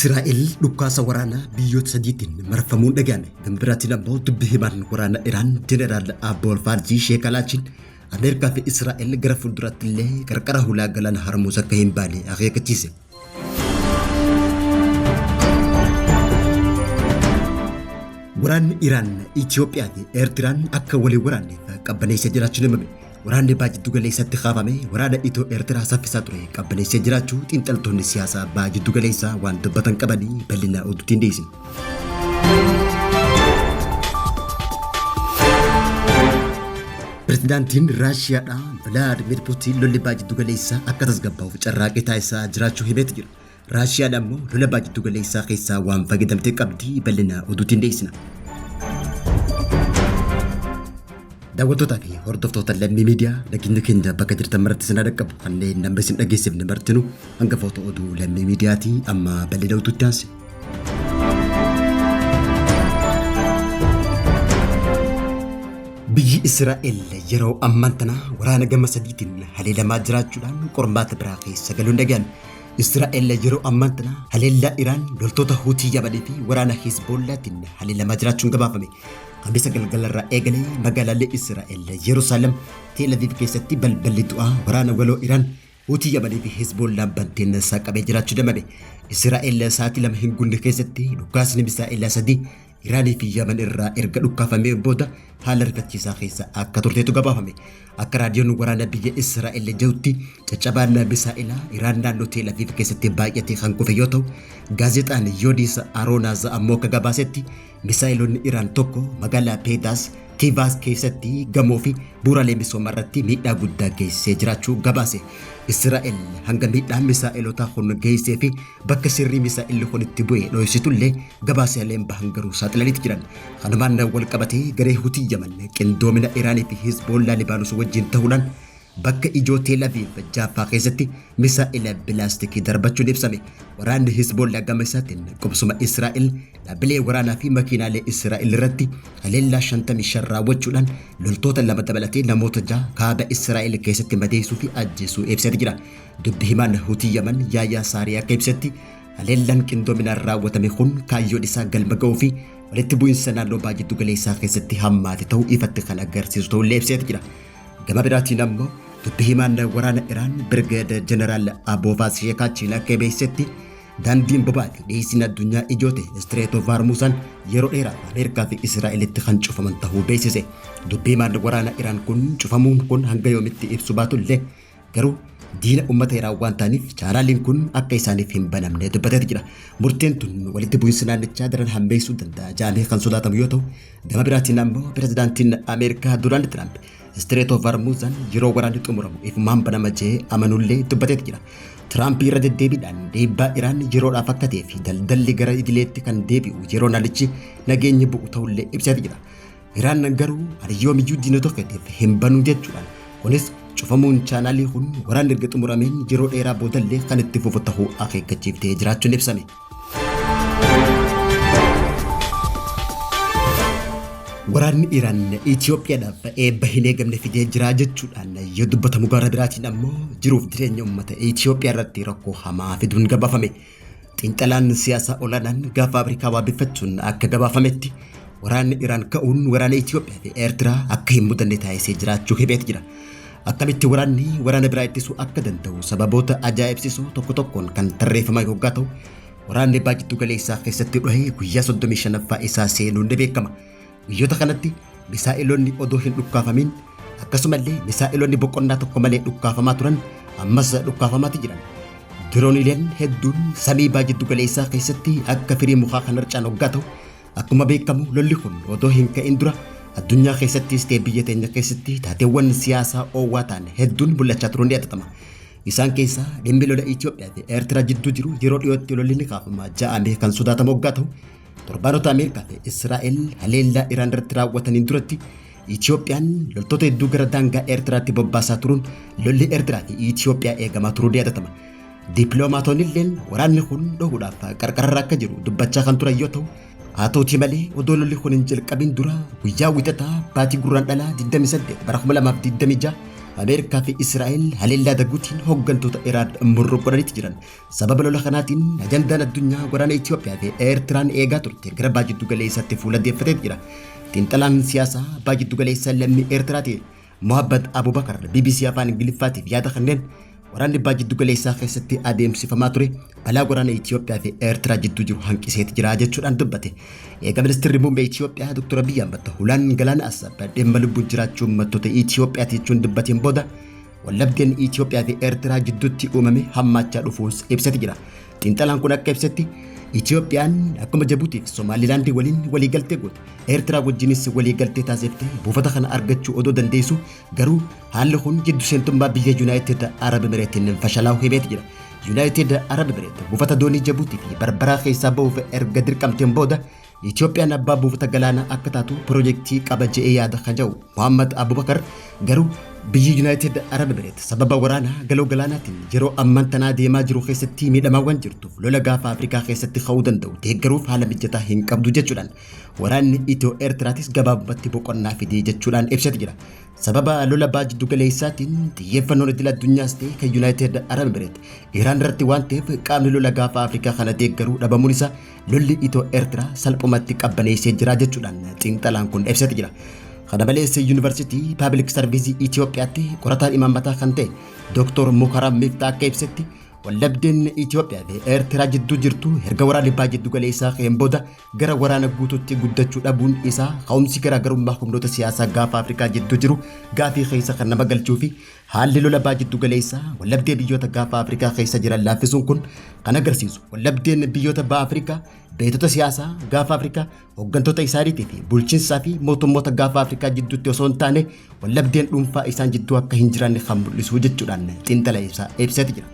Israa'el dhukaasa waraanaa biyyoota sadiitiin marfamuun dhagahame. Gambiraatiin ammoo dubbi himaan waraana Iraan Jeneraal Abbool Faarjii Sheekalaachiin Ameerikaa fi Israa'el gara fuulduraatti illee qarqara hulaa galaana Hormuuz akka hin baane akeekachiise. Waraanni Iraan, Itoophiyaa fi Eertiraan akka walii waraanneef qabbaneessee jiraachuun himame. Waraanni baajjiddu galeessatti kaafame waraana Itoo Eertiraa saffisaa ture qabbaneessee jiraachuu xiinxaltoonni siyaasaa baajjiddu galeessaa waan dubbatan qabanii bal'ina oduutiin dhiyeessin. Pireezidaantiin Raashiyaadhaa Vilaadimir Puutiin lolli baajjiddu galeessaa akka tasgabbaa'uuf carraaqee taasisaa jiraachuu himeeti jira. Raashiyaan ammoo lola baajjiddu galeessaa keessaa waan fayyadamtee qabdi bal'ina oduutiin dhiyeessina. Daawwattoota fi hordoftoota lammii miidiyaa nageenya keenya bakka jirtan maratti sinaa dhaqqabu kanneen nama isin dhageessifne martinu hangafoota oduu lammii miidiyaatii amma bal'ina oduutti aanse. Biyyi Israa'el yeroo ammaan tana waraana gama sadiitiin haleelamaa jiraachuudhaan qormaata biraa keessa galuun dhagahame. Israa'el yeroo ammaan tana haleellaa Iraan loltoota Huutii Yamanii fi waraana Hizbollaatiin haleelamaa jiraachuun gabaafame. Kambisa galgalarraa eegalee magaalaalee Israa'el Yerusaalem Teel Aviv keessatti balballi du'aa waraana waloo Iraan Huutii Yamanii fi Hizbollaan banteen saaqamee jiraachuu himame. Israa'el sa'aatii lama hin guunne keessatti dhukaasni misaa'ilaa sadii Iraanii fi Yaman irraa erga dhukkaafamee booda haala rifachiisaa keessa akka turteetu gabaafame. Akka raadiyoon waraana biyya Israa'el jedhutti caccabaan misaa'ilaa Iraan naannoo Teel Aviv keessatti baay'atee kan kufe yoo ta'u, gaazexaan Yoodis Aroonaaz ammoo akka gabaasetti misaa'ilonni Iraan tokko magaalaa Peedaas Tivaas keessatti gamoo fi bu'uuraalee misoomaa irratti miidhaa guddaa geessisee jiraachuu gabaase. Israa'el hanga miidhaan misaa'ilotaa kun geessee fi bakka sirrii misaa'illi kun itti bu'e dho'isitullee gabaasaaleen bahan garuu saaxilaniiti jiran. Kanumaan wal qabatee garee Huutii Yaman qindoomina Iraanii fi Hizbollaa Libaanoos wajjin ta'uudhaan bakka ijoo Teel Aviv Jaaffaa keessatti misaa'ila bilaastikii darbachuun ibsame. Waraanni Hizbollaa gama isaatiin qubsuma Israa'el dhaabbilee waraanaa fi makiinaalee Israa'el irratti haleellaa 55 raawwachuudhaan loltoota lama dabalatee namoota 6 kaaba Israa'el keessatti madeessuu fi ajjeesuu ibsatee jira. Dubbi himaan Huutii Yaman Yaayaa Saariyaa akka ibsetti haleellaan qindoominaan raawwatame kun kaayyoon isaa galma ga'uu fi walitti bu'iinsa naannoo baajjiddu galeessaa keessatti hammaate ta'uu ifatti kan agarsiisu ta'ullee ibsatee jira. Gama biraatiin ammoo dubbi himaan waraana Iraan Birgeed Jeneraal Abbool Sheekalaachiin akka beeksisetti daandiin boba'aa fi dhiyeessiin addunyaa ijoo ta'e Strait of Hormuz yeroo dheeraaf Ameerikaa fi Israa'elitti kan cufaman ta'uu beeksise. Dubbi himaan waraana Iraan kun cufamuun kun hanga yoomitti ibsu baatullee garuu diina uummata Iraan waan ta'aniif chaanaaliin kun akka isaaniif hin banamne dubbatee jira. Murteen tun walitti bu'iinsa naannichaa daran hammeessuu danda'a jedhamee kan sodaatamu yoo ta'u, gama biraatiin ammoo pireezidaantiin Ameerikaa Doonaald Tiraamp Strait of Hormuz yeroo waraanni xumuramu ifumaan banama jedhee amanullee dubbatee jira. Tiraamp irra deddeebiidhaan dhiibbaa Iraan yeroodhaaf akka ta'ee fi daldalli gara idileetti kan deebi'u yeroo naannichi nageenyi bu'u ta'ullee ibsatee jira. Iraan garuu hariyoomiyyuu diinota fedheef hin banu jechuudhaan kunis cufamuun chaanaalii kun waraanni erga xumurameen yeroo dheeraa boodallee kan itti fufu ta'uu akeekkachiiftee jiraachuun ibsame. Waraanni Iraan Itoophiyaadhaaf eebba hin eegamne fidee jira jechuudhaan yoo dubbatamu gara biraatiin ammoo jiruuf jireenya uummata Itoophiyaa irratti rakkoo hamaa fiduun gabaafame. Xiinxalaan siyaasaa olaanaan gaafa Afrikaa waabeffachuun akka gabaafametti waraanni Iraan ka'uun waraana Itoophiyaa fi Eertiraa akka hin mudanne taasisee jiraachuu himeeti jira. Akkamitti waraanni waraana biraa ittisuu akka danda'u sababoota ajaa'ibsiisoo tokko tokkoon kan tarreeffamaa yoggaa ta'u, waraanni baajjiddu galeessaa keessatti dhohee guyyaa 35ffaa isaa seenuun ni beekama. Guyyoota kanatti misaa'ilonni odoo hin dhukkaafamin akkasumallee misaa'ilonni boqonnaa tokko malee dhukkaafamaa turan ammas dhukkaafamaa jiran. Dirooniileen hedduun samii baajjiddu galeessaa keessatti akka firii mukaa kan harcaan hoggaa ta'u, akkuma beekamu lolli kun odoo hin ka'in dura addunyaa keessattis ta'e biyya teenya keessatti taateewwan siyaasaa oowwaa ta'an hedduun mul'achaa turuun ni yaadatama. Isaan keessaa dhimmi lola Itoophiyaa fi Eertiraa jidduu jiru yeroo dhiyootti lolli ni kaafama jedhamee kan sodaatamu hoggaa ta'u, torbaanota Ameerikaa fi Israa'el haleellaa Iraan irratti raawwataniin duratti Itoophiyaan loltoota hedduu gara daangaa Eertiraatti bobbaasaa turuun lolli Eertiraa fi Itoophiyaa eegamaa turuu ni yaadatama. Dippiloomaatonni illee waraanni kun dhohuudhaaf qarqararra akka jiru dubbachaa kan turan yoo ta'u, haa ta'uutii malee odoo lolli kun hin jalqabin dura guyyaa wixataa baatii gurraandhalaa 28 bara 2026 Ameerikaa fi Israa'el haleellaa daguutiin hooggantoota Iraan murroo godhanitti jiran. Sababa lola kanaatiin ajandaan addunyaa waraana Itoophiyaa fi Eertiraan eegaa turte gara abbaa jiddu galeessaatti fuuladdeeffatee jira. Xiinxalaan siyaasaa abbaa jiddu galeessaa lammii Eertiraati Mohammad Abubakar BBC afaan Ingiliffaatiif yaada kanneen waraanni abbaa jiddu galeessaa keessatti adeemsifamaa ture balaa waraana Itoophiyaa fi Eertiraa jidduu jiru hanqiseeti jira jechuudhaan dubbate. Eega ministeerri muummee Itoophiyaa Dr. Abiy Ahmed Hulaan Galaana Assaabaa dhimma lubbuun jiraachuu uummattoota Itoophiyaati jechuun dubbateen booda wallabdeen Itoophiyaa fi Eertiraa jidduutti uumame hammaachaa dhufuus ibsati jira. Xiinxalaan kun akka ibsetti Itoophiyaan akkuma Jabuutii fi Somaalilaandii waliin waliigaltee goote. Eertiraa wajjinis waliigaltee taasiftee buufata kana argachuu odoo dandeessu garuu haalli kun jiddu seentummaa biyya United Arab Emirates fashalaa'uu himeeti jira. United Arab Emirates buufata doonii Jabuutii fi Barbaraa keessaa ba'uuf erga dirqamteen booda Itoophiyaan abbaa buufata galaanaa akka taatu piroojeektii qaba je'ee yaada kan jiru Mohammad Abubakar garuu biyyi United Arab Emirates sababa waraanaa galoo galaanaatiin yeroo ammaan tanaa deemaa jiru keessatti miidhamaawwan jirtuuf lola gaafa Afrikaa keessatti ka'uu danda'u deeggaruuf haala mijataa hin qabdu jechuudhaan waraanni Itoo Eertiraatis gabaabumatti boqonnaa fidee jechuudhaan ibsati jira. Sababa lola abbaa jiddu galeessaatiin xiyyeeffannoon idil addunyaas ta'e kan United Arab Emirates Iraan irratti waan ta'eef qaamni lola gaafa Afrikaa kana deeggaruu dhabamuun isaa lolli Itoo Eertiraa salphumatti qabbaneessee jira jechuudhaan xiinxalaan kun ibsati jira. Kana malees Yuunivarsiitii Public Service Itoophiyaatti qorataan imaammataa kan ta'e Dr. Mukaram Miftaa akka ibsetti wallabdeen Itoophiyaa fi Eertiraa jidduu jirtu erga waraanni abbaa jiddu galeessaa ka'een booda gara waraana guutuutti guddachuu dhabuun isaa ka'umsi garaagarummaa humnoota siyaasaa gaafa Afrikaa jidduu jiru gaafii keessa kan nama galchuu fi haalli lola abbaa jiddu galeessaa wallabdee biyyoota gaafa Afrikaa keessa jiran laaffisuun kun kan agarsiisu wallabdeen biyyoota abbaa Afrikaa beetota siyaasaa gaafa Afrikaa hooggantoota isaaniitii fi bulchiinsaa fi mootummoota gaafa Afrikaa jidduutti osoo hin taane wallabdeen dhuunfaa isaan jidduu akka hin jiraanne kan mul'isu jechuudhaan xiinxala isaa ibsati jira.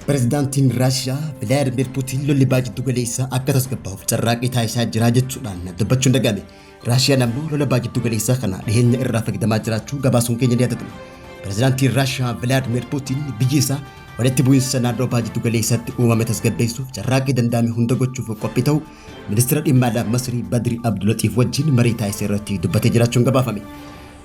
Pireezidaantiin Raashiyaa Vilaadimir Puutiin lolli abbaa jiddu galeessaa akka tasgabbaa'uuf carraaqii taasisaa jira jechuudhaan dubbachuun dhagahame. Raashiyaan ammoo lola abbaa jiddu galeessaa kana dhiheenya irraa fayyadamaa jiraachuu gabaasuun keenya ni yaadatama. Pireezidaantiin Raashiyaa Vilaadimir Puutiin biyyi isaa walitti bu'iinsa naannoo abbaa jiddu galeessaatti uumame tasgabbeessuuf carraaqii danda'ame hunda gochuuf qophii ta'u ministeera dhimma alaa Masrii Badri Abdulatiif wajjin marii taasisee irratti dubbatee jiraachuun gabaafame.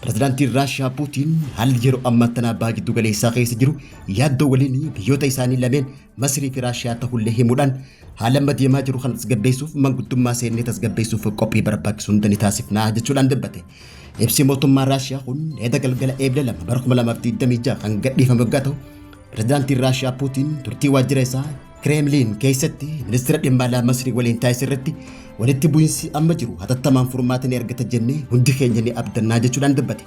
Pireezidaantiin Raashiyaa Puutiin haalli yeroo ammaa tana abbaa jiddu galeessaa keessa jiru yaaddoo waliin biyyoota isaanii lameen Masrii fi Raashiyaa ta'ullee himuudhaan haala amma deemaa jiru kan tasgabbeessuuf manguddummaa seennee tasgabbeessuuf qophii barbaachisu hunda ni taasifnaa jechuudhaan dubbate. Ibsi mootummaa Raashiyaa kun eeda galgala eebla 2 bara 2026 kan gadhiifame waggaa ta'u pireezidaantiin Raashiyaa Puutiin turtii waajjira isaa Kremlin keessatti ministeera dhimma alaa Masrii waliin taasise irratti walitti bu'iinsi amma jiru hatattamaan furmaata ni argata jennee hundi keenya ni abdannaa jechuudhaan dubbate.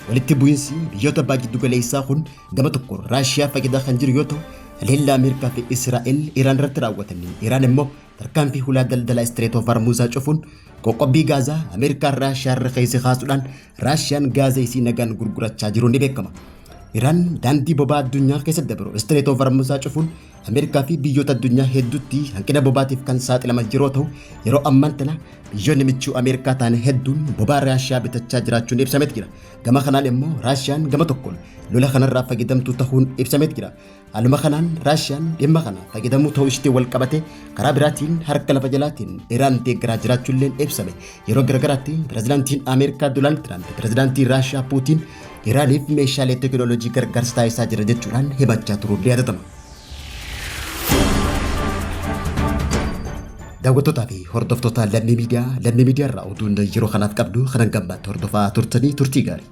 Walitti bu'iinsi biyyoota abbaa jiddu galeessaa kun gama tokko Raashiyaa fayyadaa kan jiru yoo ta'u haleellaa Ameerikaa fi Israa'el Iraan irratti raawwatanii Iraan immoo tarkaanfii hulaa daldala Strait of Hormuz cufuun qoqqobbii gaazaa Ameerikaa Raashiyaa irra keessa kaasuudhaan Raashiyaan gaazaa isii nagaan gurgurachaa jiru ni beekama. Iraan daandii boba'aa addunyaa keessatti dabalu Strait of Hormuz cufuun Ameerikaa fi biyyoota addunyaa hedduutti hanqina bobaatiif kan saaxilaman yeroo ta'u yeroo ammaan tana biyyoonni michuu Ameerikaa ta'an hedduun bobaa Raashiyaa bitachaa jiraachuun ibsameet jira. Gama kanaan immoo Raashiyaan gama tokkoon lola kanarraa fayyadamtuu ta'uun ibsameet jira. Haaluma kanaan Raashiyaan dhimma kana fayyadamuu ta'uu ishee wal qabate karaa biraatiin harka lafa jalaatiin Iraan deeggaraa jiraachuulleen ibsame. Yeroo garagaraatti pireezidaantiin Ameerikaa Doonaald Tiraamp pireezidaantii Raashiyaa Puutiin Iraaniif meeshaalee teekinooloojii gargaarsa taasisaa jira jechuudhaan himachaa turuun ni yaadatama. Daawwattootaa fi hordoftoota lammii miidiyaa irraa oduun yeroo kanaaf qabdu kanan gammaatti hordofaa turtanii turtii gaarii.